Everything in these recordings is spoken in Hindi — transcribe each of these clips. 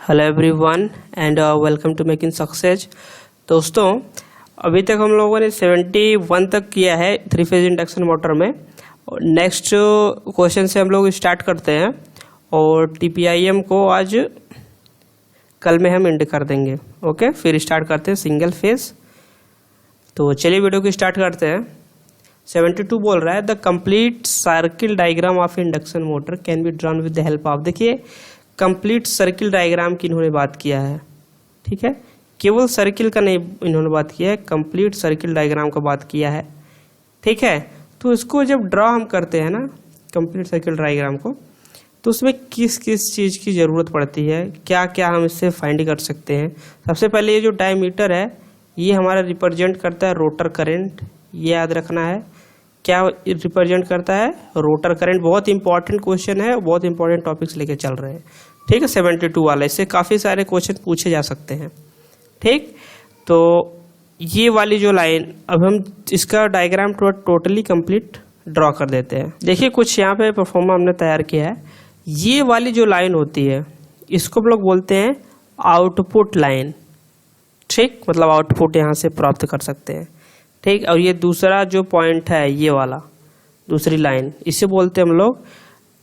Hello everyone and welcome to making success. दोस्तों, अभी तक हम लोगों ने 71 तक किया है 3 फेज इंडक्शन मोटर में। नेक्स्ट क्वेश्चन से हम लोग स्टार्ट करते हैं और टीपीआईएम को आज कल में हम एंड कर देंगे। ओके, फिर स्टार्ट करते हैं सिंगल फेज। तो चलिए वीडियो को स्टार्ट करते हैं। 72 बोल रहा है the complete circle diagram of induction motor can be drawn with the help of. देखिए, कंप्लीट सर्किल डायग्राम की इन्होंने बात किया है, ठीक है। केवल सर्किल का नहीं इन्होंने बात किया है, कंप्लीट सर्किल डायग्राम का बात किया है, ठीक है। तो इसको जब ड्रॉ हम करते हैं ना कंप्लीट सर्किल डायग्राम को, तो उसमें किस किस चीज़ की ज़रूरत पड़ती है, क्या क्या हम इससे फाइंड कर सकते हैं। सबसे पहले ये जो डायमीटर है ये हमारा रिप्रेजेंट करता है रोटर करंट, ये याद रखना है। क्या रिप्रेजेंट करता है? Rotor current. बहुत इंपॉर्टेंट क्वेश्चन है, बहुत इंपॉर्टेंट टॉपिक्स लेके चल रहे हैं, ठीक है। 72 वाला, इससे काफ़ी सारे क्वेश्चन पूछे जा सकते हैं, ठीक। तो ये वाली जो लाइन, अब हम इसका डायग्राम टोटली कंप्लीट ड्रॉ कर देते हैं। देखिए, कुछ यहाँ पे परफॉर्मा हमने तैयार किया है। ये वाली जो लाइन होती है इसको हम लोग बोलते हैं आउटपुट लाइन, ठीक। मतलब आउटपुट यहाँ से प्राप्त कर सकते हैं, ठीक। और ये दूसरा जो पॉइंट है ये वाला दूसरी लाइन, इसे बोलते हैं हम लोग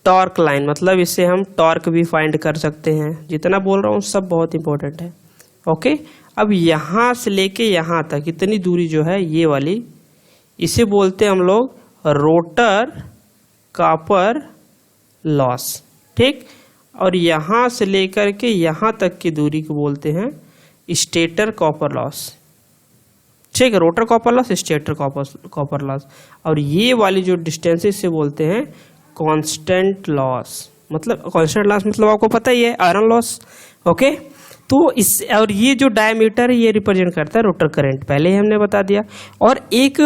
टॉर्क लाइन। मतलब इससे हम टॉर्क भी फाइंड कर सकते हैं। जितना बोल रहा हूँ सब बहुत इंपॉर्टेंट है, ओके। अब यहाँ से लेके यहाँ तक इतनी दूरी जो है ये वाली, इसे बोलते हैं हम लोग रोटर कॉपर लॉस, ठीक। और यहाँ से लेकर के यहाँ तक की दूरी को बोलते हैं स्टेटर कॉपर लॉस, ठीक है। Rotor copper loss, stator copper loss. और ये वाली जो डिस्टेंस इसे बोलते हैं कांस्टेंट लॉस। मतलब कांस्टेंट लॉस मतलब आपको पता ही है, आयरन लॉस, ओके। तो इस और ये जो डायमीटर है ये रिप्रेजेंट करता है रोटर करंट, पहले ही हमने बता दिया। और एक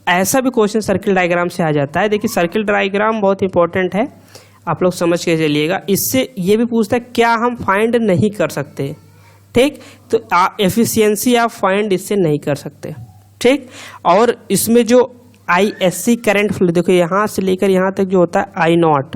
ऐसा भी क्वेश्चन सर्किल डायग्राम से आ जाता है। देखिए, सर्किल डायग्राम बहुत इंपॉर्टेंट है, आप लोग समझ के चलिएगा। इससे ये भी पूछता है क्या हम फाइंड नहीं कर सकते, ठीक। तो एफिशिएंसी आप फाइंड इससे नहीं कर सकते, ठीक। और इसमें जो आईएससी करंट फ्लो, देखो यहाँ से लेकर यहाँ तक जो होता है आई नॉट,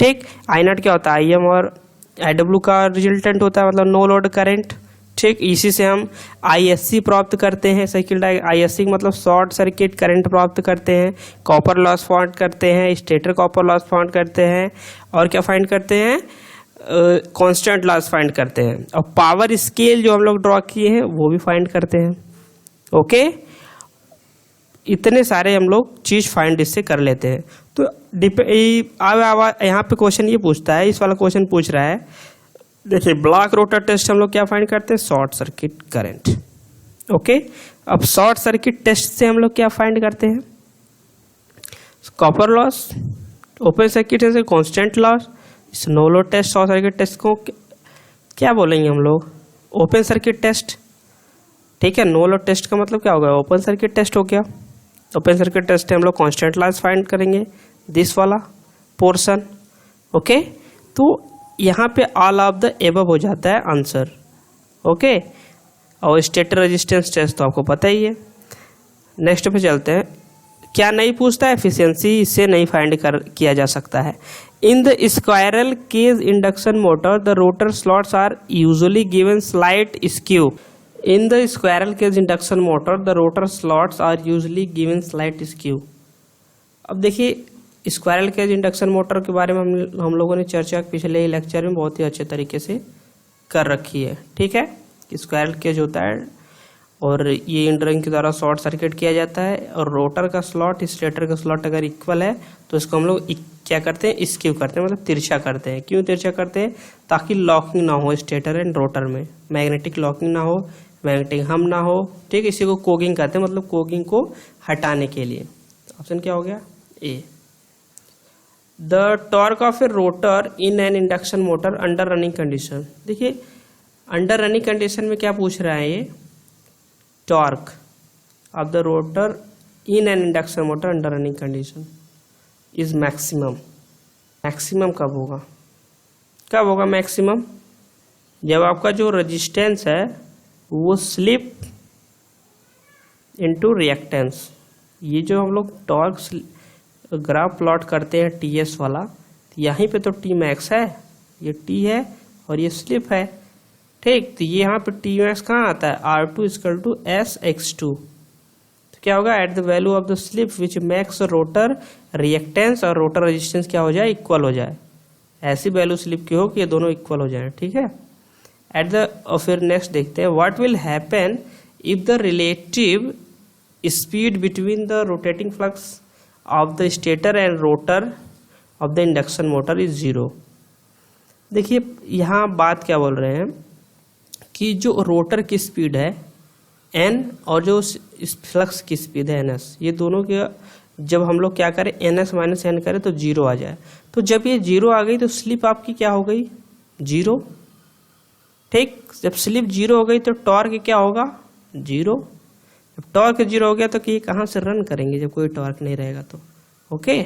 ठीक। आई नॉट क्या होता है? आईएम और आईडब्ल्यू का रिजल्टेंट होता है, मतलब नो लोड करंट, ठीक। इसी से हम आईएससी प्राप्त करते हैं। सर्किल आईएससी मतलब शॉर्ट सर्किट करंट प्राप्त करते हैं, कॉपर लॉस फाइंड करते हैं, स्टेटर कॉपर लॉस फाइंड करते हैं, और क्या फाइंड करते हैं? कांस्टेंट लॉस फाइंड करते हैं। और पावर स्केल जो हम लोग ड्रॉ किए हैं वो भी फाइंड करते हैं, ओके। इतने सारे हम लोग चीज फाइंड इससे कर लेते हैं। तो यहाँ पे क्वेश्चन ये पूछता है, इस वाला क्वेश्चन पूछ रहा है, देखिए ब्लॉक रोटर टेस्ट हम लोग क्या फाइंड करते हैं? Short circuit current, okay. अब शॉर्ट सर्किट टेस्ट से हम लोग क्या फाइंड करते हैं? Copper loss. ओपन सर्किट से कांस्टेंट लॉस। इस no load test, short circuit test को क्या बोलेंगे हम लोग? ओपन सर्किट टेस्ट, ठीक है। नो लोड टेस्ट का मतलब क्या होगा? ओपन सर्किट टेस्ट हो गया। ओपन सर्किट टेस्ट हम लोग कांस्टेंट लॉस फाइंड करेंगे, दिस वाला पोर्शन, ओके। तो यहाँ पे ऑल ऑफ द एबव हो जाता है आंसर, ओके। और स्टेटर रेजिस्टेंस टेस्ट तो आपको पता ही है। नेक्स्ट पे चलते हैं। क्या नहीं पूछता है? एफिशिएंसी, इससे नहीं फाइंड किया जा सकता है। In the squirrel cage induction motor the rotor slots are usually given slight skew. In the squirrel cage induction motor, the rotor slots are usually given slight skew. अब देखिए, स्क्वायरल केज इंडक्शन मोटर के बारे में हम लोगों ने चर्चा पिछले ही लेक्चर में बहुत ही अच्छे तरीके से कर रखी है, ठीक है। स्क्वायरल केज होता है और ये इंडरिंग के द्वारा शॉर्ट सर्किट किया जाता है, और रोटर का स्लॉट स्टेटर का स्लॉट अगर इक्वल है तो इसको हम लोग क्या करते हैं? स्क्यू करते हैं, मतलब तिरछा करते हैं। क्यों तिरछा करते हैं? ताकि लॉकिंग ना हो स्टेटर एंड रोटर में, मैग्नेटिक लॉकिंग ना हो, मैग्नेटिक हम ना हो, ठीक। इसी को कोगिंग कहते हैं, मतलब कोगिंग को हटाने के लिए। ऑप्शन क्या हो गया? A. The torque of a rotor in an induction motor under running condition. देखिए, अंडर रनिंग कंडीशन में क्या पूछ रहा है ये? Torque of the rotor in an induction motor under running condition is maximum. Maximum कब होगा? कब होगा मैक्सिमम? जब आपका जो रेजिस्टेंस है वो स्लिप इनटू रिएक्टेंस। ये जो हम लोग टॉर्क ग्राफ प्लॉट करते हैं टीएस वाला, यहीं पे तो टी मैक्स है, ये टी है और ये स्लिप है, ठीक। तो ये यहाँ पे टी मैक्स कहाँ आता है, R2 equal to S X two. तो क्या होगा, at the value of the slip which max rotor reactance और रोटर रेजिस्टेंस क्या हो जाए, इक्वल हो जाए। ऐसी वैल्यू स्लिप की हो कि ये दोनों इक्वल हो जाए, ठीक है। एट द और फिर नेक्स्ट देखते हैं, what will happen if the relative speed between the rotating flux of the stator and rotor of the induction motor is zero. देखिए यहाँ बात क्या बोल रहे हैं कि जो रोटर की स्पीड है एन और जो इस फ्लक्स की स्पीड है एन एस, ये दोनों के जब हम लोग क्या करें एन एस माइनस एन करें तो जीरो आ जाए। तो जब ये जीरो आ गई तो स्लिप आपकी क्या हो गई, जीरो। ठीक, जब स्लिप जीरो हो गई तो टॉर्क क्या होगा, जीरो। जब टॉर्क जीरो हो गया तो कि कहाँ से रन करेंगे जब कोई टॉर्क नहीं रहेगा तो। Okay,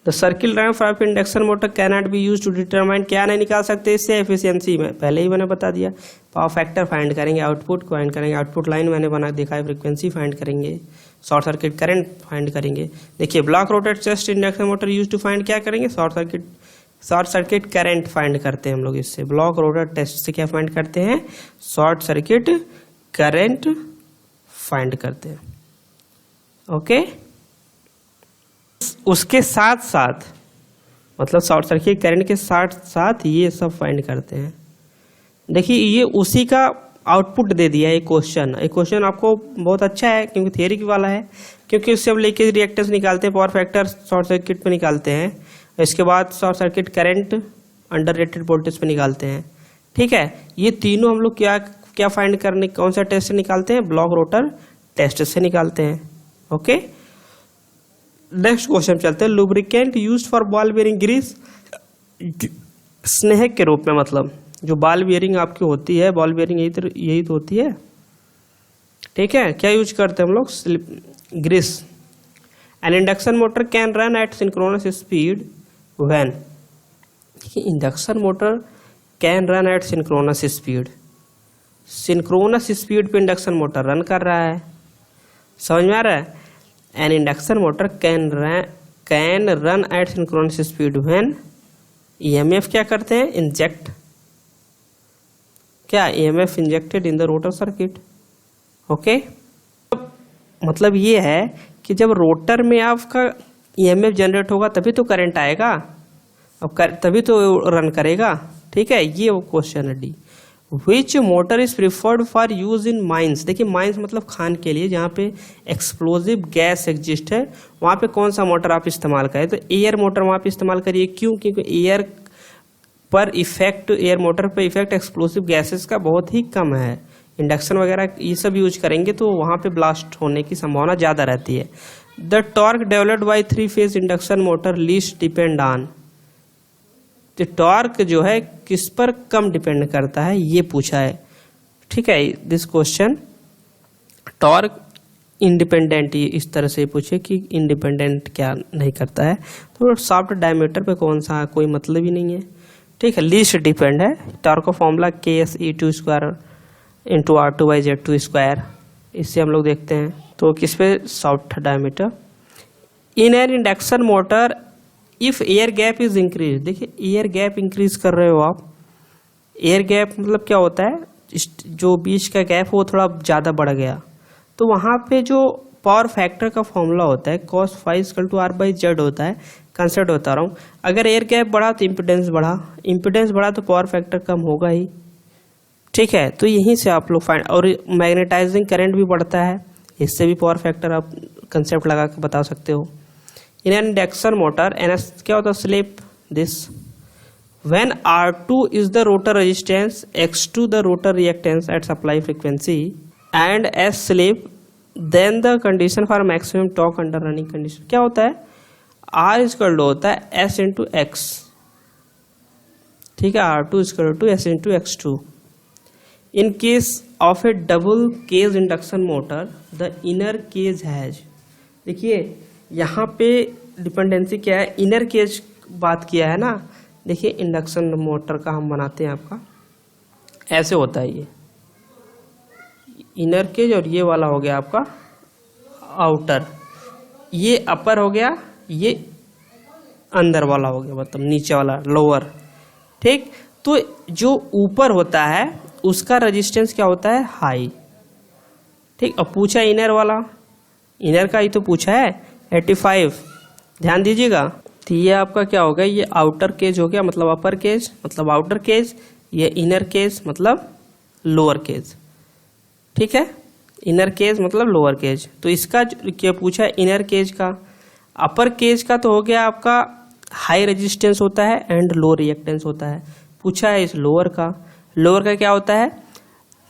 the circle diagram of induction motor can not be use to determine, क्या नहीं निकाल सकते इससे, एफिशिएंसी में पहले ही मैंने बता दिया। पावर फैक्टर फाइंड करेंगे, आउटपुट को फाइंड करेंगे, आउटपुट लाइन मैंने बना देखा है, फ्रीक्वेंसी फाइंड करेंगे, शॉर्ट सर्किट करंट फाइंड करेंगे। देखिए block rotate test induction motor use to find क्या करेंगे, शॉर्ट सर्किट करंट फाइंड करते हैं हम लोग इससे। ब्लॉक रोटेट टेस्ट से क्या फाइंड करते हैं, शॉर्ट सर्किट करंट फाइंड करते हैं। ओके, उसके साथ साथ मतलब शॉर्ट सर्किट करंट के साथ साथ ये सब फाइंड करते हैं। देखिए ये उसी का आउटपुट दे दिया है क्वेश्चन। ये क्वेश्चन आपको बहुत अच्छा है क्योंकि थियरी वाला है, क्योंकि उससे हम लीकेज रिएक्टेंस निकालते हैं, पावर फैक्टर शॉर्ट सर्किट पे निकालते हैं, इसके बाद short circuit current under rated voltage पे निकालते हैं। ठीक है, ये तीनों हम लोग क्या क्या फाइंड करने, कौन सा टेस्ट से निकालते हैं, ब्लॉक रोटर टेस्ट से निकालते हैं। ओके, नेक्स्ट क्वेश्चन चलते हैं। Lubricant used for ball bearing grease, स्नेहक के रूप में, मतलब जो बॉल बेयरिंग आपकी होती है, बॉल बेयरिंग यही तो होती है। ठीक है, क्या यूज करते हैं हम लोग, grease. An induction motor can run at synchronous speed when, induction motor can run at synchronous speed, synchronous speed पे इंडक्शन मोटर रन कर रहा है, समझ में आ रहा है। An induction motor can run at synchronous speed when EMF क्या करते हैं, इंजेक्ट, क्या EMF injected in the rotor circuit. Okay, मतलब ये है कि जब रोटर में आपका ईएमएफ जनरेट होगा तभी तो करंट आएगा, अब तभी तो रन करेगा। ठीक है, ये वो क्वेश्चन है D. Which motor is preferred for use in mines, देखिए माइंस मतलब खान के लिए, जहाँ पे एक्सप्लोजिव गैस एग्जिस्ट है वहाँ पे कौन सा मोटर आप इस्तेमाल करें, तो एयर मोटर वहाँ पे इस्तेमाल करिए। क्यों, क्योंकि एयर मोटर पर इफेक्ट एक्सप्लोसिव गैसेस का बहुत ही कम है। इंडक्शन वगैरह ये सब यूज करेंगे तो वहाँ पे ब्लास्ट होने की संभावना ज़्यादा रहती है। The torque developed by 3 phase induction motor least depend on, तो टॉर्क जो है किस पर कम डिपेंड करता है ये पूछा है। ठीक है, दिस क्वेश्चन टॉर्क इंडिपेंडेंट, इस तरह से पूछे कि इंडिपेंडेंट क्या नहीं करता है, तो सॉफ्ट डायमीटर पे कौन सा कोई मतलब ही नहीं है। ठीक है, लीस्ट डिपेंड है। टॉर्क का formula KSE2 square into R2/Z2 इससे हम लोग देखते हैं। तो किस पे, soft diameter. In an induction motor if air gap is increase, देखिए एयर गैप इंक्रीज कर रहे हो आप, एयर गैप मतलब क्या होता है, जो बीच का गैप वो थोड़ा ज़्यादा बढ़ गया, तो वहाँ पे जो पावर फैक्टर का फॉर्मूला होता है cos = R/Z होता है, कंसेप्ट बता रहा हूँ। अगर एयर गैप बढ़ा तो इम्पिडेंस बढ़ा तो पावर फैक्टर कम होगा ही। ठीक है, तो यहीं से आप लोग फाइंड, और मैग्नेटाइजिंग करंट भी बढ़ता है, इससे भी पावर फैक्टर आप कंसेप्ट लगा के बता सकते हो। In an induction motor NS क्या होता है, slip this when R2 is the rotor resistance, X2 the rotor reactance at supply frequency and S slip, then the condition for maximum torque under running condition क्या होता है, R इक्वल टू होता है S इंटू X। ठीक है, R2 equal to S into X2। In case of a double cage induction motor the inner cage has, देखिए यहाँ पे डिपेंडेंसी क्या है, इनर केज बात किया है ना। देखिए इंडक्शन मोटर का हम बनाते हैं, आपका ऐसे होता है, ये इनर केज और ये वाला हो गया आपका आउटर, ये अपर हो गया, ये अंदर वाला हो गया, मतलब नीचे वाला लोअर। ठीक, तो जो ऊपर होता है उसका रेजिस्टेंस क्या होता है, हाई। ठीक, अब पूछा इनर वाला, इनर का ही तो पूछा है 85, ध्यान दीजिएगा। तो ये आपका क्या होगा, ये आउटर केज हो गया, मतलब अपर केज मतलब आउटर केज, ये इनर केज मतलब लोअर केज। ठीक है, इनर केज मतलब लोअर केज। तो इसका क्या पूछा है, इनर केज का। अपर केज का तो हो गया आपका हाई रेजिस्टेंस होता है एंड लो रिएक्टेंस होता है। पूछा है इस लोअर का, लोअर का क्या होता है,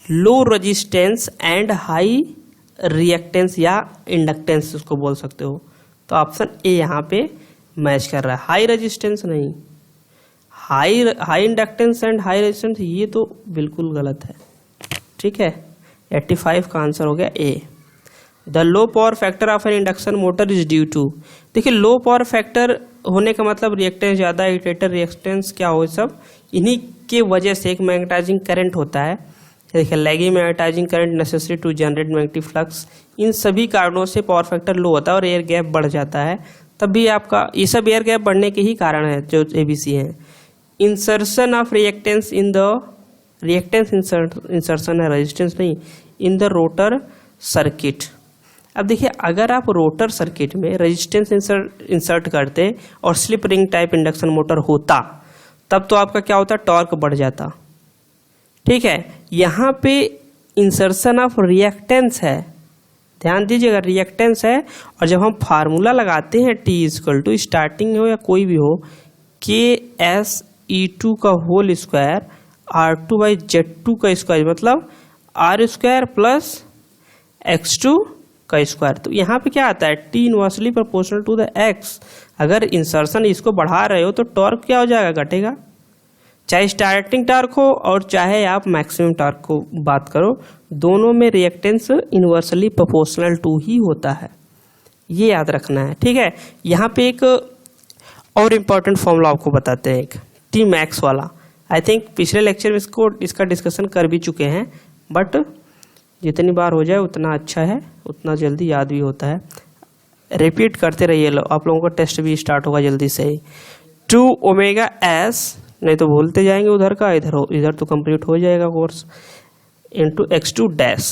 low resistance and high reactance या इंडक्टेंस उसको बोल सकते हो। तो ऑप्शन ए यहाँ पे मैच कर रहा है, हाई रेजिस्टेंस नहीं, high inductance and high resistance, ये तो बिल्कुल गलत है। ठीक है, 85 का आंसर हो गया A. The low power factor of an induction motor is due to, देखिए लो पावर फैक्टर होने का मतलब रिएक्टेंस ज़्यादा, इटरेटर रिएक्टेंस क्या हो, सब इन्हीं के वजह से एक मैग्नेटाइजिंग करंट होता है। देखिए lagging magnetising current necessary to generate magnetic flux, इन सभी कारणों से पावर फैक्टर लो होता है और एयर गैप बढ़ जाता है। तब भी आपका ये सब एयर गैप बढ़ने के ही कारण है जो एबीसी है। Insertion of reactance in the, reactance insertion है, रेजिस्टेंस नहीं, इन द रोटर सर्किट। अब देखिए अगर आप रोटर सर्किट में रेजिस्टेंस इंसर्ट करते और slip ring type induction motor होता, तब तो आपका क्या होता, टॉर्क बढ़ जाता। ठीक है, यहाँ पे इंसर्शन ऑफ रिएक्टेंस है, ध्यान दीजिएगा रिएक्टेंस है। और जब हम फार्मूला लगाते हैं T इक्वल टू, स्टार्टिंग हो या कोई भी हो, KSE2 का होल स्क्वायर R2/Z2 का स्क्वायर मतलब R² प्लस X2 का स्क्वायर। तो यहाँ पे क्या आता है, T inversely proportional to the X। अगर इंसर्शन इसको बढ़ा रहे हो तो टॉर्क क्या हो जाएगा, घटेगा। चाहे स्टार्टिंग टॉर्क हो और चाहे आप मैक्सिमम टॉर्क को बात करो, दोनों में रिएक्टेंस इनवर्सली प्रोपोर्शनल टू ही होता है, ये याद रखना है। ठीक है, यहाँ पे एक और इम्पॉर्टेंट फॉर्मूला आपको बताते हैं, एक टी मैक्स वाला। आई थिंक पिछले लेक्चर में इसका डिस्कशन कर भी चुके हैं, बट जितनी बार हो जाए उतना अच्छा है, उतना जल्दी याद भी होता है। रिपीट करते रहिए, आप लोगों का टेस्ट भी स्टार्ट होगा जल्दी से ही। 2ωs, नहीं तो भूलते जाएंगे उधर का, इधर तो कंप्लीट हो जाएगा कोर्स, इंटू x2 डैश।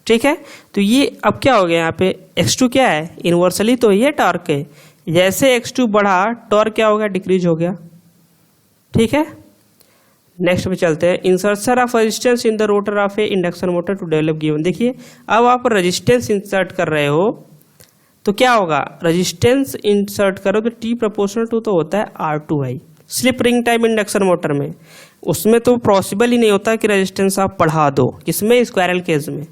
ठीक है, तो ये अब क्या हो गया, यहाँ पे x2 क्या है, इनवर्सली तो ये टॉर्क है, जैसे x2 बढ़ा टॉर्क क्या हो गया, डिक्रीज हो गया। ठीक है, नेक्स्ट पे चलते हैं। Insertion of resistance in the rotor of a induction motor to develop given. देखिए अब आप रेजिस्टेंस इंसर्ट कर रहे हो तो क्या होगा, रेजिस्टेंस इंसर्ट करो तो T प्रोपोर्शनल टू तो होता है R2/, slip ring type induction motor में उसमें तो पॉसिबल ही नहीं होता कि रेजिस्टेंस आप बढ़ा दो, किसमें, स्क्वायरल केज में।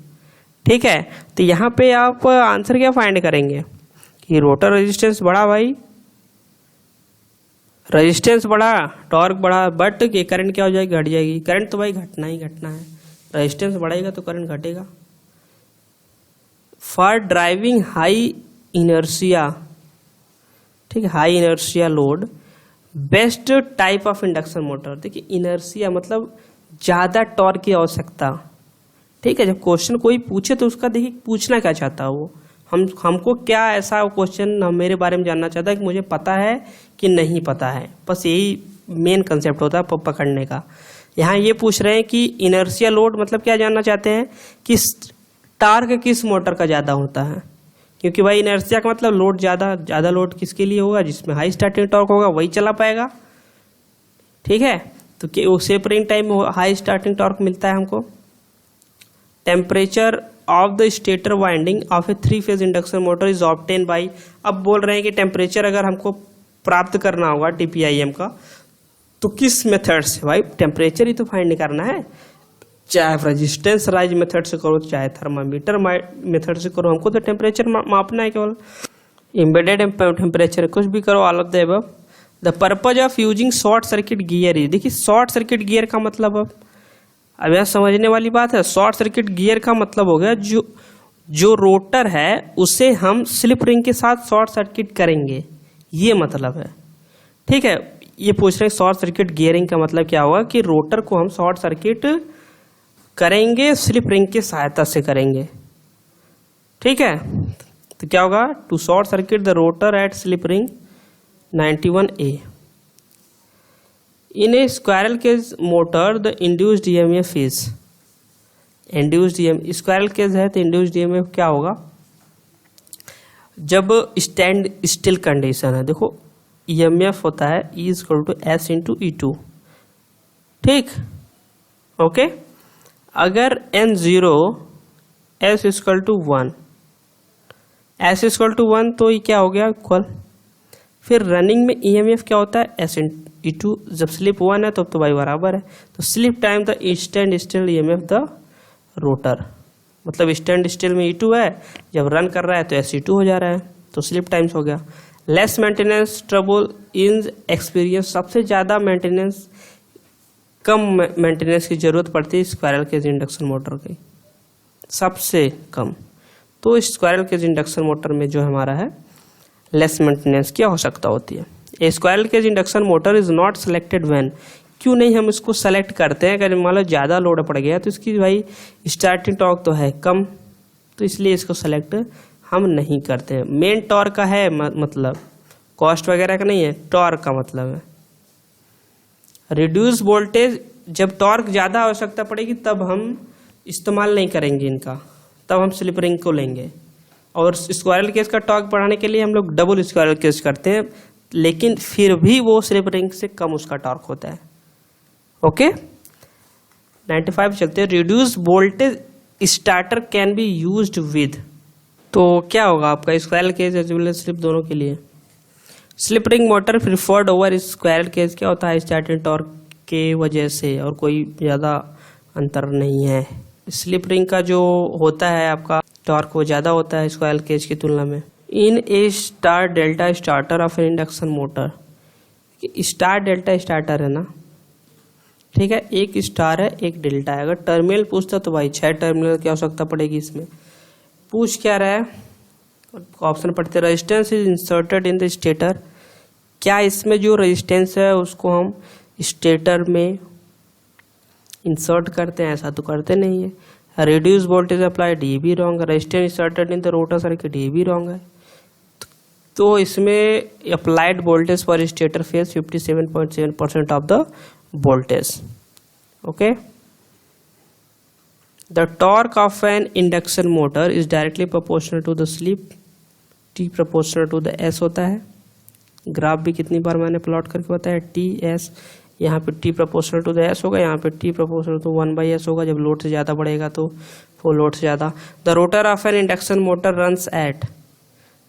ठीक है, तो यहाँ पे आप आंसर क्या फाइंड करेंगे कि रोटर रेजिस्टेंस बढ़ा भाई, रेजिस्टेंस बढ़ा, टॉर्क बढ़ा, बट ये करंट क्या हो जाएगी, घट जाएगी। करंट तो भाई घटना ही घटना है, रेजिस्टेंस बढ़ेगा तो करंट घटेगा। फॉर ड्राइविंग हाई इनर्शिया, ठीक है, high inertia load, best type of induction motor. देखिए इनर्शिया मतलब ज़्यादा टॉर्क की आवश्यकता। ठीक है, जब क्वेश्चन कोई पूछे तो उसका देखिए पूछना क्या चाहता है वो, हमको क्या ऐसा क्वेश्चन मेरे बारे में जानना चाहता है कि मुझे पता है कि नहीं पता है, बस यही मेन कंसेप्ट होता है पकड़ने का। यहाँ ये पूछ रहे हैं कि इनर्शिया लोड मतलब क्या जानना चाहते हैं कि टार्क किस मोटर का ज़्यादा होता है, क्योंकि भाई इनर्शिया का मतलब लोड ज़्यादा लोड किसके लिए होगा, जिसमें हाई स्टार्टिंग टॉर्क होगा वही चला पाएगा। ठीक है, तो सेपरिंग टाइम हाई स्टार्टिंग टॉर्क मिलता है हमको। Temperature of the stator winding of a three phase induction motor is obtain by, अब बोल रहे हैं कि टेम्परेचर अगर हमको प्राप्त करना होगा TPIM का तो किस मेथड से, भाई टेम्परेचर ही तो फाइंड करना है, चाहे रेजिस्टेंस राइज मेथड से करो चाहे थर्मामीटर मेथड से करो, हमको तो टेम्परेचर मापना है केवल, एम्बेडेड टेम्परेचर कुछ भी करो, all of the above. The purpose of using short circuit gear is, देखिए शॉर्ट सर्किट गियर का मतलब अब यहाँ समझने वाली बात है, शॉर्ट सर्किट गियर का मतलब हो गया जो रोटर है उसे हम स्लिप रिंग के साथ शॉर्ट सर्किट करेंगे, ये मतलब है। ठीक है, ये पूछ रहे हैं शॉर्ट सर्किट गियरिंग का मतलब क्या होगा कि रोटर को हम शॉर्ट सर्किट करेंगे, स्लिप रिंग की सहायता से करेंगे। ठीक है, तो क्या होगा, to short circuit the rotor at slip ring 91A। In a squirrel cage motor the induced EMF is, squirrel cage है तो इंड्यूस्ड ईएमएफ क्या होगा, जब स्टैंड स्टिल कंडीशन है, देखो ईएमएफ होता है E equal to S into E2, ठीक, ओके। अगर N0 S equal to 1, S equal to 1 तो ये क्या हो गया इक्वल। फिर रनिंग में ईएमएफ क्या होता है S इंटू E2, जब स्लिप 1 है तो भाई बराबर है, तो slip time the stand still EMF the rotor, मतलब स्टैंड स्टिल में E2 है, जब रन कर रहा है तो SE2 हो जा रहा है, तो स्लिप टाइम्स हो गया। Less maintenance trouble in experience, सबसे ज़्यादा मेंटेनेंस, कम मेंटेनेंस की ज़रूरत पड़ती है स्क्वायरल केज इंडक्शन मोटर की, सबसे कम। तो स्क्वायरल केज इंडक्शन मोटर में जो हमारा है लेस मेंटेनेंस की आवश्यकता होती है। A squirrel cage induction motor is not selected when, क्यों नहीं हम इसको सेलेक्ट करते हैं, अगर मान लो ज़्यादा लोड पड़ गया तो इसकी भाई स्टार्टिंग टॉर्क तो है कम, तो इसलिए इसको सेलेक्ट हम नहीं करते हैं। मेन टॉर्क का है मतलब कॉस्ट वगैरह का नहीं है, टॉर्क का मतलब है। रिड्यूस वोल्टेज, जब टॉर्क ज़्यादा आवश्यकता पड़ेगी तब हम इस्तेमाल नहीं करेंगे इनका, तब हम स्लिप रिंग को लेंगे। और स्क्वायरल केज का टॉर्क बढ़ाने के लिए हम लोग डबल स्क्वायरल केज करते हैं, लेकिन फिर भी वो स्लिप रिंग से कम उसका टॉर्क होता है, ओके। 95 चलते हैं। Reduce voltage starter can be used with, तो क्या होगा आपका squirrel cage as well as slip दोनों के लिए। Slip ring motor preferred over squirrel cage, क्या होता है स्टार्टिंग टॉर्क के वजह से, और कोई ज़्यादा अंतर नहीं है। स्लिप रिंग का जो होता है आपका टॉर्क वो ज़्यादा होता है स्क्वायरल केज की तुलना में। In a star delta starter of an induction motor, star delta starter है ना, ठीक है, एक स्टार है एक डेल्टा है। अगर टर्मिनल पूछता तो भाई 6 टर्मिनल की आवश्यकता पड़ेगी इसमें। पूछ क्या रहा है, ऑप्शन पढ़ते, resistance is inserted in the stator, क्या इसमें जो रेजिस्टेंस है उसको हम स्टेटर में इंसर्ट करते हैं, ऐसा तो करते नहीं है। रिड्यूस वोल्टेज अप्लाइड, ये भी रॉन्ग है। Resistance inserted in the rotor circuit, ये भी रॉन्ग है। तो इसमें अप्लाइड वोल्टेज पर stator phase 57.7% of the voltage, okay. The torque of an induction motor is directly proportional to the slip, T proportional to the S होता है। ग्राफ भी कितनी बार मैंने प्लॉट करके बताया, T S, यहाँ पे T proportional to the S होगा, यहाँ पे T proportional to 1/S होगा, जब लोड से ज़्यादा बढ़ेगा तो फुल लोड से ज़्यादा। The rotor of an induction motor runs at,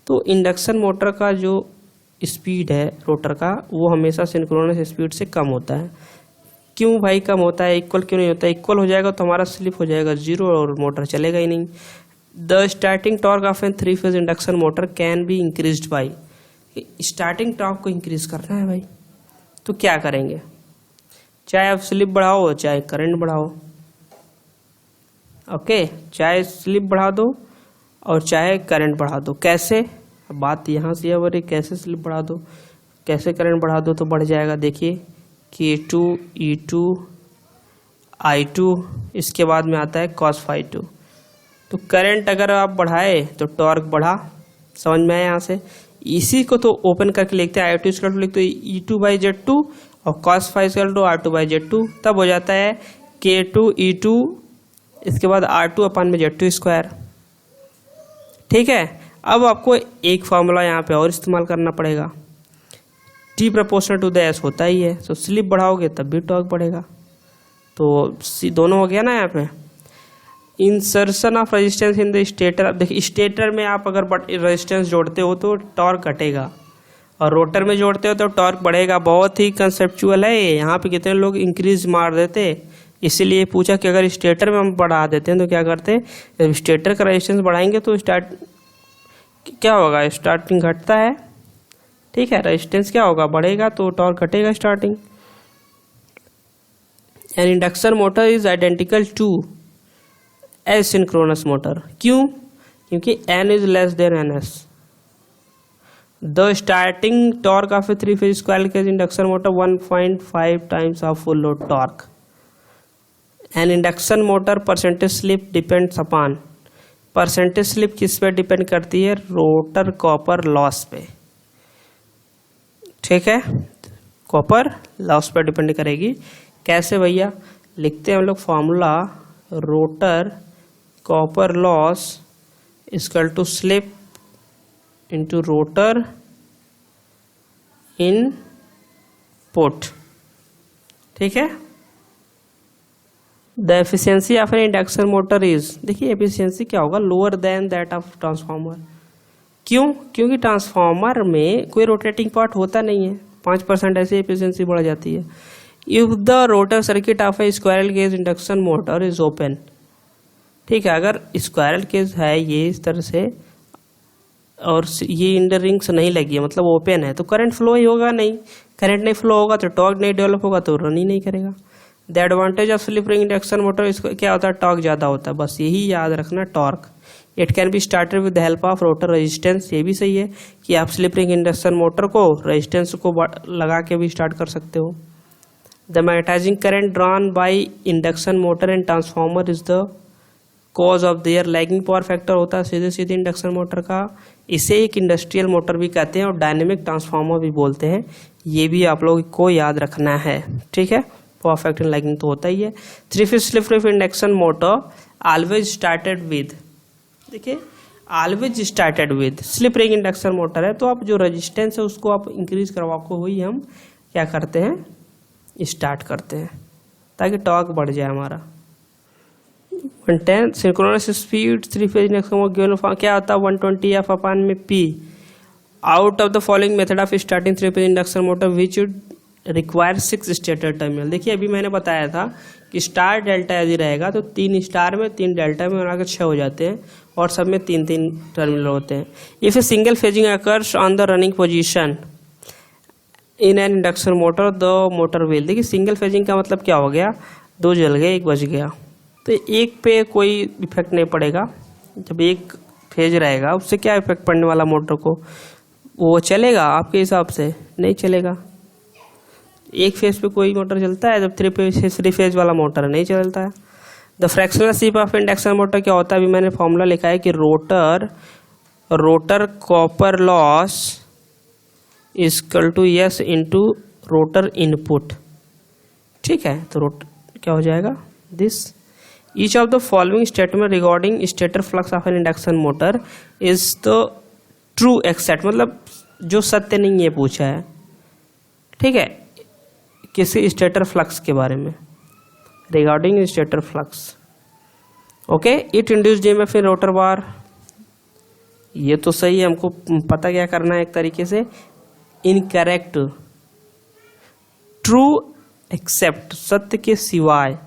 तो इंडक्शन मोटर का जो स्पीड है रोटर का वो हमेशा सिंक्रोनस स्पीड से कम होता है। क्यों भाई कम होता है, इक्वल क्यों नहीं होता है? इक्वल हो जाएगा तो हमारा स्लिप हो जाएगा 0 और मोटर चलेगा ही नहीं। The starting torque of an 3 phase induction motor can be increased by, starting torque को इंक्रीज करना है भाई, तो क्या करेंगे, चाहे आप स्लिप बढ़ाओ चाहे करंट बढ़ाओ, ओके, चाहे स्लिप बढ़ा दो और चाहे करंट बढ़ा दो। कैसे, बात यहाँ से है, कैसे स्लिप बढ़ा दो कैसे करंट बढ़ा दो तो बढ़ जाएगा। देखिए K2 E2 I2, इसके बाद में आता है cos phi2। तो करंट अगर आप बढ़ाए तो टॉर्क बढ़ा, समझ में आया यहाँ से। इसी को तो ओपन करके लिखते हैं, I2 इक्वल टू लिखते हैं E2/Z2 और cos phi equal to R2/Z2, तब हो जाता है K2 E2, इसके बाद R2/Z2 स्क्वायर, ठीक है। अब आपको एक फार्मूला यहाँ पे और इस्तेमाल करना पड़ेगा, T proportional to the S होता ही है, तो स्लिप बढ़ाओगे तब भी टॉर्क बढ़ेगा, तो दोनों हो गया ना यहाँ पे। Insertion of resistance in the stator, अब देखिए स्टेटर में आप अगर रेजिस्टेंस जोड़ते हो तो टॉर्क घटेगा, और रोटर में जोड़ते हो तो टॉर्क बढ़ेगा। बहुत ही कंसेप्चुअल है ये, यहाँ पे कितने लोग इंक्रीज मार देते, इसीलिए पूछा कि अगर स्टेटर में हम बढ़ा देते हैं तो क्या करते हैं, जब स्टेटर का रेजिस्टेंस बढ़ाएंगे तो क्या होगा, स्टार्टिंग घटता है, ठीक है, रेजिस्टेंस क्या होगा, बढ़ेगा तो टॉर्क घटेगा starting. An induction motor is identical to asynchronous motor, क्यों, क्योंकि n is less than ns। The starting torque of a 3 phase squirrel cage induction motor 1.5 times of full load torque. An induction motor percentage slip depends upon, percentage slip किस पे डिपेंड करती है, रोटर कॉपर लॉस पे, ठीक है। कॉपर लॉस पर डिपेंड करेगी। कैसे भैया? लिखते हैं हम लोग formula, rotor copper loss equal to slip into rotor input. ठीक है। The efficiency of an induction motor is, देखिए एफिशिएंसी क्या होगा, lower than that of transformer. क्यों? क्योंकि ट्रांसफार्मर में कोई रोटेटिंग पार्ट होता नहीं है, 5% ऐसे एफिशिएंसी बढ़ जाती है। If the rotor circuit of a squirrel cage induction motor is open, ठीक है, अगर स्क्वायरल केज है ये इस तरह से और ये इंडर रिंग्स नहीं लगी है, मतलब ओपन है, तो करंट फ्लो ही होगा नहीं, करंट नहीं फ्लो होगा तो टॉर्क नहीं डेवलप होगा, तो रन ही नहीं करेगा। The advantage of slip ring induction motor, इसको क्या होता है, टॉर्क ज़्यादा होता है, बस यही याद रखना, torque. It can be started with the help of rotor resistance, ये भी सही है कि आप स्लिप रिंग इंडक्शन मोटर को रेजिस्टेंस को लगा के भी स्टार्ट कर सकते हो। The magnetising current drawn by induction motor and transformer is the cause of their lagging power factor होता है सीधे सीधे इंडक्शन मोटर का। इसे एक इंडस्ट्रियल मोटर भी कहते हैं और डायनेमिक ट्रांसफार्मर भी बोलते हैं, ये भी आप लोगों को याद रखना है। ठीक है, पावर फैक्टर लैगिंग तो होता ही है। Three phase slip ring induction motor always started with, देखिए always started with slip ring induction motor है तो आप जो रेजिस्टेंस है उसको आप इंक्रीज करवा को ही हम क्या करते हैं, स्टार्ट करते हैं ताकि टॉर्क बढ़ जाए हमारा। 110 synchronous speed three phase induction motor क्या होता है, 120 F अपान में P। Out of the following method of starting three phase induction motor which require 6 stator terminal. देखिए अभी मैंने बताया था कि स्टार डेल्टा यदि रहेगा तो 3 स्टार में 3 डेल्टा में बनाकर 6 हो जाते हैं और सब में 3-3 टर्मिनल होते हैं। If a single phasing occurs on the running position in an induction motor the motor wheel, देखिए सिंगल फेजिंग का मतलब क्या हो गया, 2 जल गए 1 बच गया, तो एक पे कोई इफेक्ट नहीं पड़ेगा। जब एक फेज रहेगा उससे क्या इफेक्ट पड़ने वाला मोटर को, वो चलेगा आपके हिसाब से नहीं चलेगा। एक फेज पे कोई मोटर चलता है, जब 3 फेज वाला मोटर नहीं चलता है। The fractional slip of induction motor क्या होता है, अभी मैंने फॉर्मूला लिखा है कि rotor copper loss equal to S into rotor input. ठीक है, तो क्या हो जाएगा, this each of the following statement regarding stator flux of an induction motor is the true except, मतलब जो सत्य नहीं है पूछा है। ठीक है, किसी स्टेटर फ्लक्स के बारे में, regarding stator flux. Okay, it induced EMF in rotor bar, ये तो सही है, हमको पता क्या करना है एक तरीके से, इनकरेक्ट, ट्रू एक्सेप्ट, सत्य के सिवाय।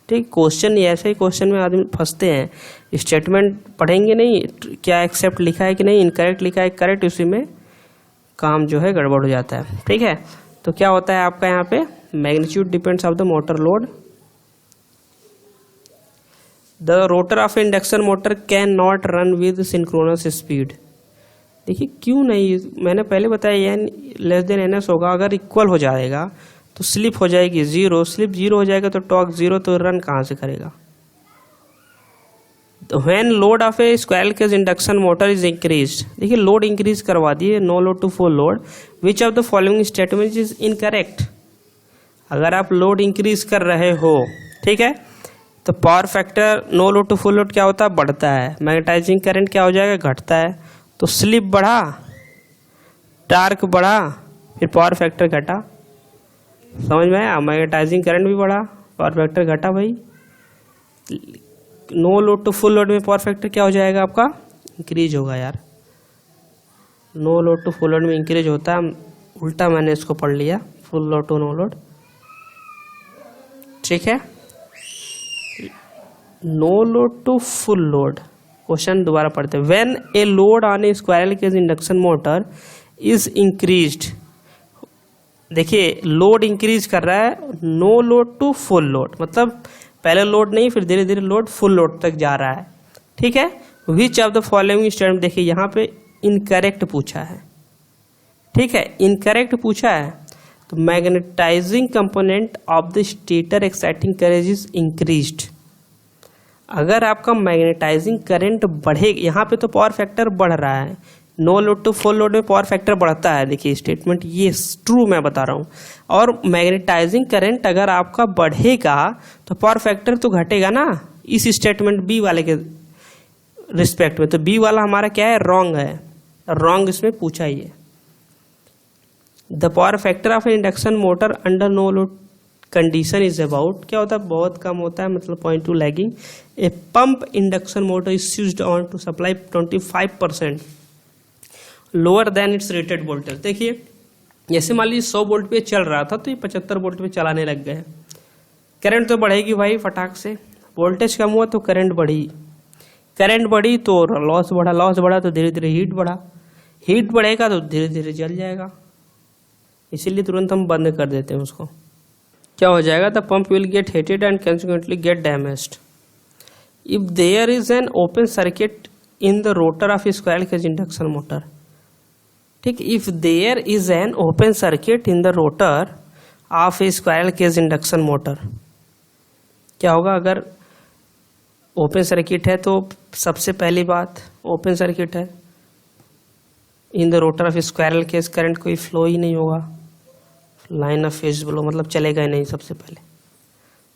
ठीक, क्वेश्चन ऐसे ही क्वेश्चन में आदमी फंसते हैं, स्टेटमेंट पढ़ेंगे नहीं, क्या एक्सेप्ट लिखा है कि नहीं, इनकरेक्ट लिखा है करेक्ट, उसी में काम जो है गड़बड़ हो जाता है। ठीक है, तो क्या होता है आपका यहाँ पे, magnitude depends of the motor load. The rotor of induction motor can not run with synchronous speed, देखिए क्यों नहीं, मैंने पहले बताया N less than N S होगा, अगर इक्वल हो जाएगा तो स्लिप हो जाएगी 0, स्लिप 0 हो जाएगा तो टॉर्क 0, तो रन कहाँ से करेगा। When load of a squirrel cage induction motor is increase, देखिए लोड इंक्रीज करवा दिए, no load to full load, which of the following statement is incorrect. अगर आप लोड इंक्रीज कर रहे हो, ठीक है, तो power factor no load to full load क्या होता है, बढ़ता है। मैग्नेटाइजिंग करंट क्या हो जाएगा, घटता है, तो स्लिप बढ़ा, टार्क बढ़ा, फिर पावर फैक्टर घटा। समझ में आया, मैग्नेटाइजिंग करंट भी बढ़ा, पावर फैक्टर घटा। भाई no load to full load में पावर फैक्टर क्या हो जाएगा आपका, इंक्रीज होगा यार। No load to full load में इंक्रीज होता है, उल्टा मैंने इसको पढ़ लिया, full load to no load. ठीक है, no load to full load, question दोबारा पढ़ते हैं। When a load on a squirrel cage induction motor is increased, देखिए लोड इंक्रीज कर रहा है, no load to full load, मतलब पहले लोड नहीं फिर धीरे धीरे लोड फुल लोड तक जा रहा है। ठीक है, विच ऑफ द फॉलोइंग स्टेटमेंट, देखिए यहाँ पे इनकरेक्ट पूछा है। ठीक है, इनकरेक्ट पूछा है, तो magnetising component of the stator exciting current is increased. अगर आपका मैग्नेटाइजिंग करंट बढ़ेगा, यहाँ पे तो पावर फैक्टर बढ़ रहा है, no load to full load में पावर फैक्टर बढ़ता है। देखिए स्टेटमेंट ये ट्रू मैं बता रहा हूँ। और मैग्नेटाइजिंग करंट अगर आपका बढ़ेगा तो पावर फैक्टर तो घटेगा ना, इस स्टेटमेंट बी वाले के रिस्पेक्ट में। तो बी वाला हमारा क्या है, रॉन्ग है, रॉन्ग इसमें पूछा ही है। The power factor of induction motor under no load condition is about, क्या होता है, बहुत कम होता है, मतलब 0.2 lagging. A pump induction motor is switched on to supply 25% lower than its rated voltage. देखिए जैसे मान लीजिए 100 वोल्ट पे चल रहा था तो ये 75 वोल्ट पे चलाने लग गए। करंट तो बढ़ेगी भाई फटाक से, वोल्टेज कम हुआ तो करंट बढ़ी, करंट बढ़ी तो लॉस बढ़ा, लॉस बढ़ा तो धीरे धीरे हीट बढ़ा, हीट बढ़ेगा तो धीरे धीरे जल जाएगा, इसीलिए तुरंत हम बंद कर देते हैं उसको। क्या हो जाएगा, the pump will get heated and consequently get damaged if there is an open circuit in the rotor of squirrel cage induction motor. ठीक, if there is an open circuit in the rotor of a squirrel cage induction motor, क्या होगा, अगर ओपन सर्किट है तो सबसे पहली बात ओपन सर्किट है, in the rotor of squirrel cage current कोई फ्लो ही नहीं होगा, लाइन ऑफ फेज फ्लो मतलब चलेगा ही नहीं।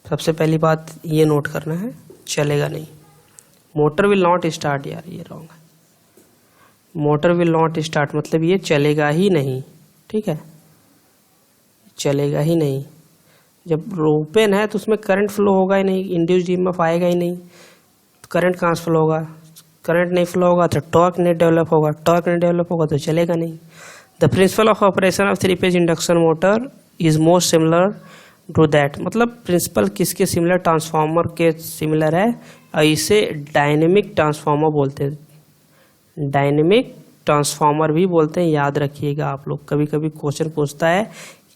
सबसे पहली बात ये नोट करना है, चलेगा नहीं। मोटर विल नॉट स्टार्ट, यार ये रॉन्ग है, मोटर विल नॉट स्टार्ट मतलब ये चलेगा ही नहीं। ठीक है, चलेगा ही नहीं। जब ओपन है तो उसमें करंट फ्लो होगा ही नहीं, इंड्यूस्ड ईएमएफ आएगा ही नहीं, तो करंट कहाँ से फ्लो होगा, करंट नहीं फ्लो होगा तो टॉर्क नहीं डेवलप होगा, टॉर्क नहीं डेवलप होगा तो चलेगा नहीं। The principle of operation of 3 phase induction motor is most similar to that, मतलब प्रिंसिपल किसके सिमिलर, ट्रांसफार्मर के सिमिलर है, और इसे डायनेमिक ट्रांसफार्मर बोलते हैं, डायनेमिक ट्रांसफार्मर भी बोलते हैं। याद रखिएगा आप लोग, कभी कभी क्वेश्चन पूछता है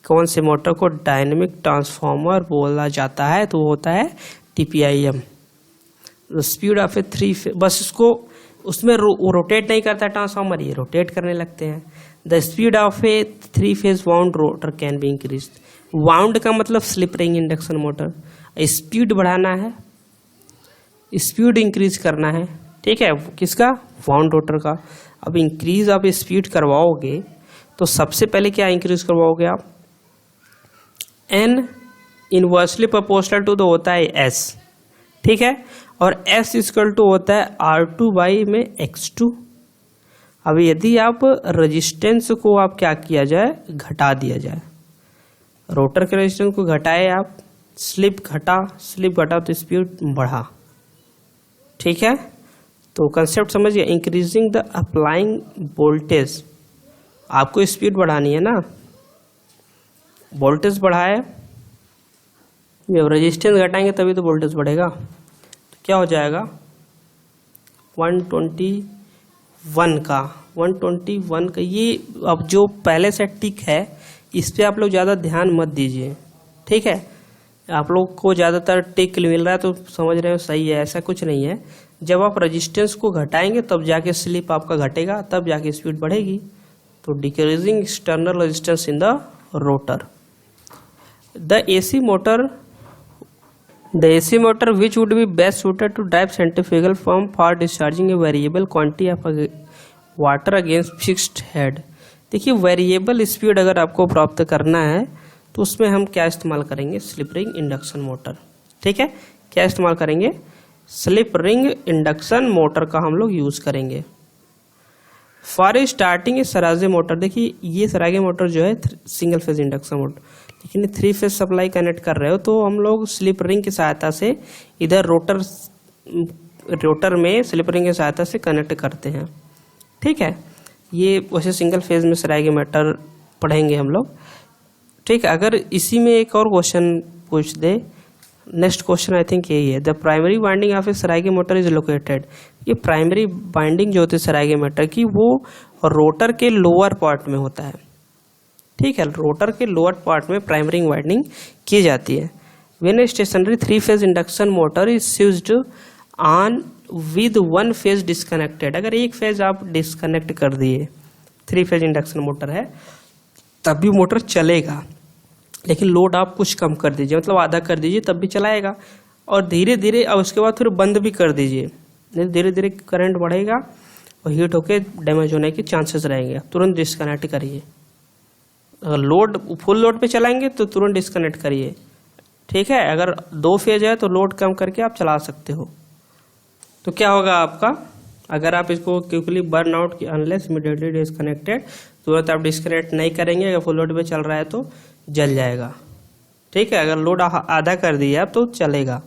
कौन से मोटर को डायनेमिक ट्रांसफार्मर बोला जाता है, तो वो होता है TPIM। Speed of a 3 phase, बस इसको उसमें रोटेट नहीं करता ट्रांसफार्मर, ये रोटेट करने लगते हैं। The speed of a 3 phase wound rotor can be increase, wound का मतलब slip ring induction motor, speed बढ़ाना है, स्पीड इंक्रीज करना है। ठीक है, किसका, वाउंड रोटर का। अब इंक्रीज आप स्पीड करवाओगे तो सबसे पहले क्या इंक्रीज करवाओगे आप, N इनवर्सली प्रोपोर्शनल टू तो होता है S, ठीक है, और S इक्वल टू होता है R2 बाई में X2। अब यदि आप रेजिस्टेंस को आप क्या किया जाए, घटा दिया जाए, रोटर के रेजिस्टेंस को घटाए आप, स्लिप घटा तो स्पीड बढ़ा। ठीक है, तो कंसेप्ट समझिए, इंक्रीजिंग द अप्लाइंग वोल्टेज, आपको स्पीड बढ़ानी है ना, वोल्टेज बढ़ाए, जब रेजिस्टेंस घटाएंगे तभी तो वोल्टेज बढ़ेगा। तो क्या हो जाएगा 121 का ये अब जो पहले से टिक है इस पे आप लोग ज़्यादा ध्यान मत दीजिए। ठीक है, आप लोग को ज़्यादातर टिक मिल रहा है तो समझ रहे हो सही है, ऐसा कुछ नहीं है। जब आप रेजिस्टेंस को घटाएंगे तब जाके स्लिप आपका घटेगा, तब जाके स्पीड बढ़ेगी। तो decreasing external resistance in the rotor. The AC motor which would be best suited to drive centrifugal pump for discharging a variable quantity of water against fixed head। देखिए वेरिएबल स्पीड अगर आपको प्राप्त करना है तो उसमें हम क्या इस्तेमाल करेंगे, स्लिप रिंग इंडक्शन मोटर। ठीक है, क्या इस्तेमाल करेंगे, स्लिप रिंग इंडक्शन मोटर का हम लोग यूज करेंगे। फॉर स्टार्टिंग ए सराजे मोटर, देखिए ये सरागे मोटर जो है सिंगल फेज इंडक्शन मोटर, लेकिन 3 फेज सप्लाई कनेक्ट कर रहे हो तो हम लोग स्लिप रिंग की सहायता से इधर रोटर में स्लिप रिंग की सहायता से कनेक्ट करते हैं। ठीक है, ये वैसे सिंगल फेज में सरागे मोटर पढ़ेंगे हम लोग। ठीक है, अगर इसी में एक और क्वेश्चन पूछ दे, नेक्स्ट क्वेश्चन आई थिंक यही है, the primary winding of a सरागे मोटर इज लोकेटेड। ये प्राइमरी वाइंडिंग जो होती है सरागे मोटर की वो रोटर के लोअर पार्ट में होता है। ठीक है, रोटर के लोअर पार्ट में प्राइमरी वाइंडिंग की जाती है। When a stationary 3 phase induction motor is switched on with 1 phase disconnected, अगर एक फेज आप डिस्कनेक्ट कर दिए, 3 फेज इंडक्शन मोटर है तब भी मोटर चलेगा, लेकिन लोड आप कुछ कम कर दीजिए, मतलब आधा कर दीजिए तब भी चलाएगा, और धीरे धीरे अब उसके बाद फिर बंद भी कर दीजिए, धीरे धीरे करंट बढ़ेगा और हीट होके डैमेज होने के चांसेस रहेंगे। आप तुरंत डिस्कनेक्ट करिए। अगर लोड फुल लोड पे चलाएंगे तो तुरंत डिस्कनेक्ट करिए, ठीक है। अगर 2 फेज है तो लोड कम करके आप चला सकते हो। तो क्या होगा आपका, अगर आप इसको क्विकली बर्न आउट की अनलेस इमीडिएटली डिस्कनेक्टेड, तुरंत आप डिस्कनेक्ट नहीं करेंगे, अगर फुल लोड पे चल रहा है तो जल जाएगा, ठीक है। अगर लोड आधा कर दिया तो चलेगा,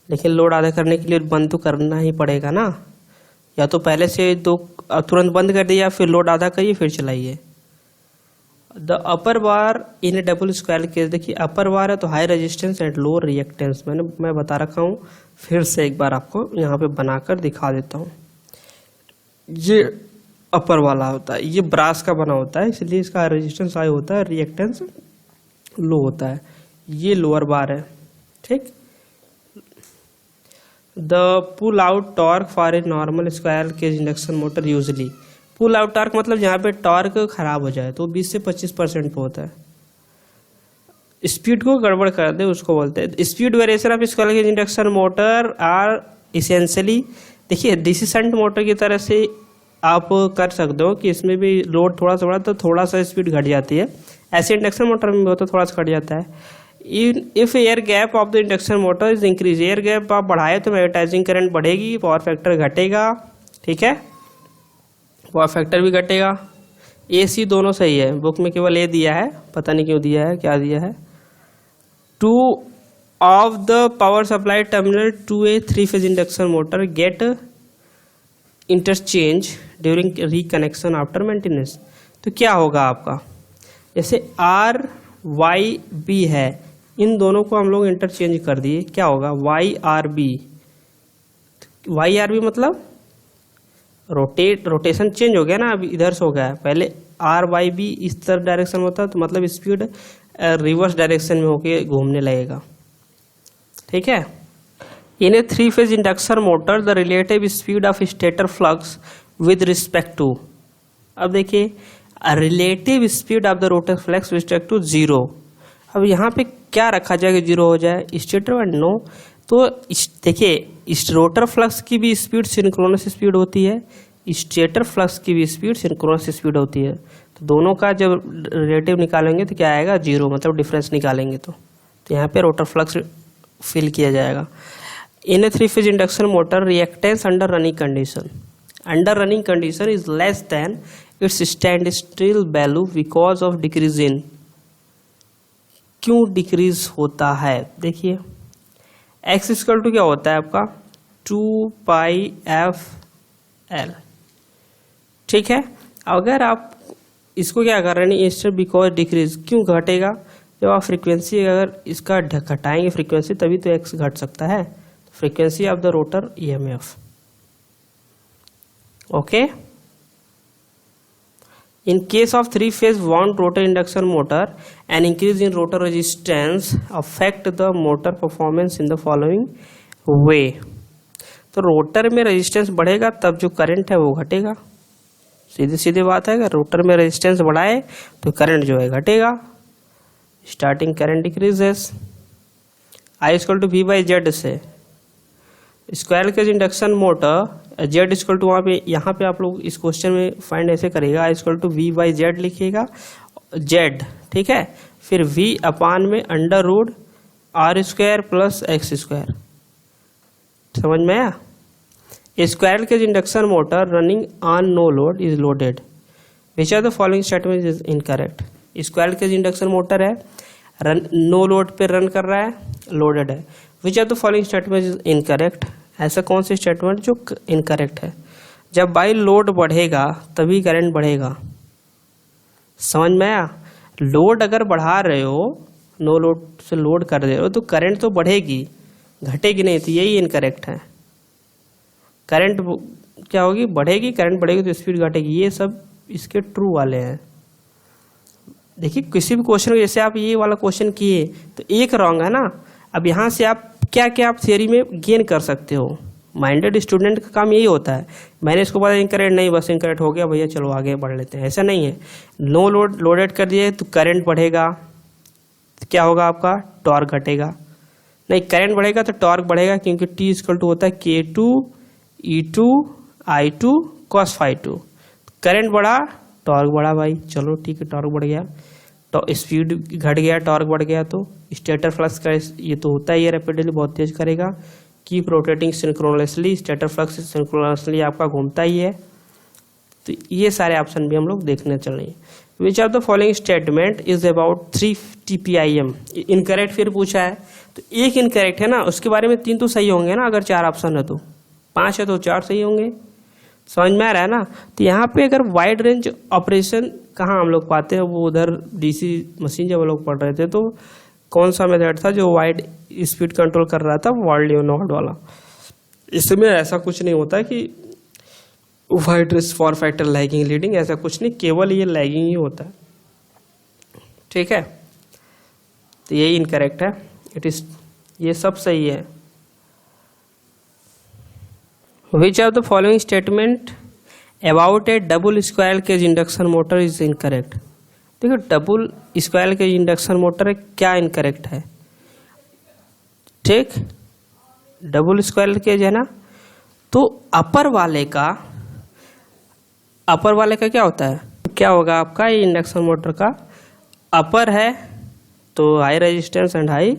लेकिन लोड आधा करने के लिए बंद तो करना ही पड़ेगा ना। या तो पहले से तुरंत बंद कर दिया, फिर लोड आधा करिए फिर चलाइए। The upper bar in A double square case, देखिए अपर बार है तो high resistance and low reactance, मैं बता रखा हूँ, फिर से एक बार आपको यहाँ पे बनाकर दिखा देता हूँ। ये अपर वाला होता है, ये ब्रास का बना होता है, इसलिए इसका रेजिस्टेंस हाई होता है, रिएक्टेंस लो होता है। ये लोअर बार है, ठीक। The pull out torque for a normal square cage induction motor usually, pull out torque मतलब जहाँ पे टॉर्क खराब हो जाए तो 20 से 25% पे होता है। स्पीड को गड़बड़ कर दे उसको बोलते हैं speed variation of square cage induction motor are essentially. देखिए डीसी शंट मोटर की तरह से आप कर सकते हो कि इसमें भी लोड थोड़ा सा बढ़ा तो थोड़ा सा स्पीड घट जाती है, ऐसे इंडक्शन मोटर में भी होता है, थोड़ा सा घट जाता है। If air gap of the induction motor is increase, air gap आप बढ़ाए तो मैग्नेटाइजिंग करंट बढ़ेगी, पावर फैक्टर घटेगा, ठीक है, पावर फैक्टर भी घटेगा। AC दोनों सही है, बुक में केवल ए दिया है, पता नहीं क्यों दिया है, क्या दिया है। 2 of the power supply terminal to a 3-phase induction motor get interchange during reconnection after maintenance। तो क्या होगा आपका, जैसे RYB है, इन दोनों को हम लोग इंटरचेंज कर दिए, क्या होगा YRB। YRB मतलब रोटेशन चेंज हो गया ना, अभी इधर से हो गया है, पहले RYB इस तरफ डायरेक्शन होता है तो मतलब स्पीड रिवर्स डायरेक्शन में होके घूमने लगेगा, ठीक है। In a 3-phase induction motor the relative speed of stator flux with respect to, अब देखिए relative speed of the rotor flux with respect to 0। अब यहाँ पे क्या रखा जाए कि 0 हो जाए, स्टेटर एंड नो। तो देखिए इस रोटर फ्लक्स की भी स्पीड सिंक्रोनस स्पीड होती है, स्टेटर फ्लक्स की भी स्पीड सिंक्रोनस स्पीड होती है। तो दोनों का जब रिलेटिव निकालेंगे तो क्या आएगा 0, मतलब डिफरेंस निकालेंगे तो यहाँ पे रोटर फ्लक्स फिल किया जाएगा। इन a 3-phase induction motor reactance under running condition is less then it's stand still value because of decrease in, क्यों डिक्रीज होता है, देखिए x इक्वल टू क्या होता है आपका 2πfl, ठीक है। अगर आप इसको क्या कर रहे हैं इंस्टेड बिकॉज डिक्रीज, क्यों घटेगा, जब आप फ्रीक्वेंसी अगर इसका घटाएंगे फ्रीक्वेंसी तभी तो x घट सकता है, frequency of the rotor EMF, okay. In case of 3-phase wound rotor induction motor, an increase in rotor resistance affect the motor performance in the following way। तो रोटर में रेजिस्टेंस बढ़ेगा तब जो करंट है वो घटेगा, सीधी सीधी बात है। अगर रोटर में रेजिस्टेंस बढ़ाए तो करंट जो है घटेगा, starting current decreases. I equal to V/Z से square cage induction motor Z equal to यहाँ पे आप लोग इस क्वेश्चन में फाइंड ऐसे करेगा, I इक्वल टू V/Z लिखिएगा Z, ठीक है, फिर V अपान में √R² प्लस x², समझ में आया। Square cage induction motor running on no load is loaded, which are the following statement is incorrect. Square cage induction motor है, नो लोड पे रन कर रहा है, लोडेड है, which are the following statement is incorrect. ऐसा कौन सी स्टेटमेंट जो इनकरेक्ट है, जब बाई लोड बढ़ेगा तभी करंट बढ़ेगा, समझ में आया। लोड अगर बढ़ा रहे हो, नो लोड से लोड कर रहे हो तो करंट तो बढ़ेगी, घटेगी नहीं, तो यही इनकरेक्ट है। करंट क्या होगी, बढ़ेगी, करंट बढ़ेगी तो स्पीड घटेगी, ये सब इसके ट्रू वाले हैं। देखिए किसी भी क्वेश्चन को जैसे आप ये वाला क्वेश्चन किए तो एक रॉन्ग है ना, अब यहाँ से आप क्या क्या आप थियरी में गेन कर सकते हो। माइंडेड स्टूडेंट का काम यही होता है, मैंने इसको पता इनकरेक्ट नहीं, बस इनकरेक्ट हो गया भैया चलो आगे बढ़ लेते हैं, ऐसा नहीं है। नो लोड लोडेड कर दिए तो करंट बढ़ेगा, तो क्या होगा आपका टॉर्क घटेगा, नहीं करंट बढ़ेगा तो टॉर्क बढ़ेगा, क्योंकि T इक्वल टू होता है K2 E2 I2 cos phi 2। Current बढ़ा, टॉर्क बढ़ा भाई, चलो ठीक है, टॉर्क बढ़ गया तो स्पीड घट गया, टॉर्क बढ़ गया तो स्टेटर फ्लक्स का ये तो होता ही है, रैपिडली बहुत तेज करेगा। कीप रोटेटिंग सिंक्रोनसली, स्टेटर फ्लक्स सिंक्रोनसली आपका घूमता ही है। तो ये सारे ऑप्शन भी हम लोग देखने चलेंगे। विच of the following statement is about 3 TPIM, incorrect फिर पूछा है, तो एक इनकरेक्ट है ना, उसके बारे में 3 तो सही होंगे ना, अगर 4 ऑप्शन है तो 5 है तो 4 सही होंगे, समझ में आ रहा है ना। तो यहाँ पे अगर वाइड रेंज ऑपरेशन कहाँ हम लोग पाते हैं, वो उधर DC मशीन जब हम लोग पढ़ रहे थे तो कौन सा मेथड था जो वाइड स्पीड कंट्रोल कर रहा था, वर्ल्ड लियोनार्ड वाला। इसमें ऐसा कुछ नहीं होता कि wide range for factor lagging leading, ऐसा कुछ नहीं, केवल ये लैगिंग ही होता है, ठीक है। तो यही इनकरेक्ट है, इट इज, ये सब सही है। Which of the following statement about a double squirrel cage induction motor is incorrect? देखो double square cage induction motor क्या इनकरेक्ट है, ठीक, डबल स्क्वायर केज है ना, तो अपर वाले का क्या होता है, क्या होगा आपका, ये इंडक्शन मोटर का अपर है तो high resistance and high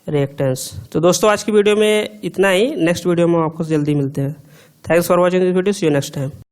reactance. तो दोस्तों आज की वीडियो में इतना ही, नेक्स्ट वीडियो में आपको जल्दी मिलते हैं। Thanks for watching this video, see you next time.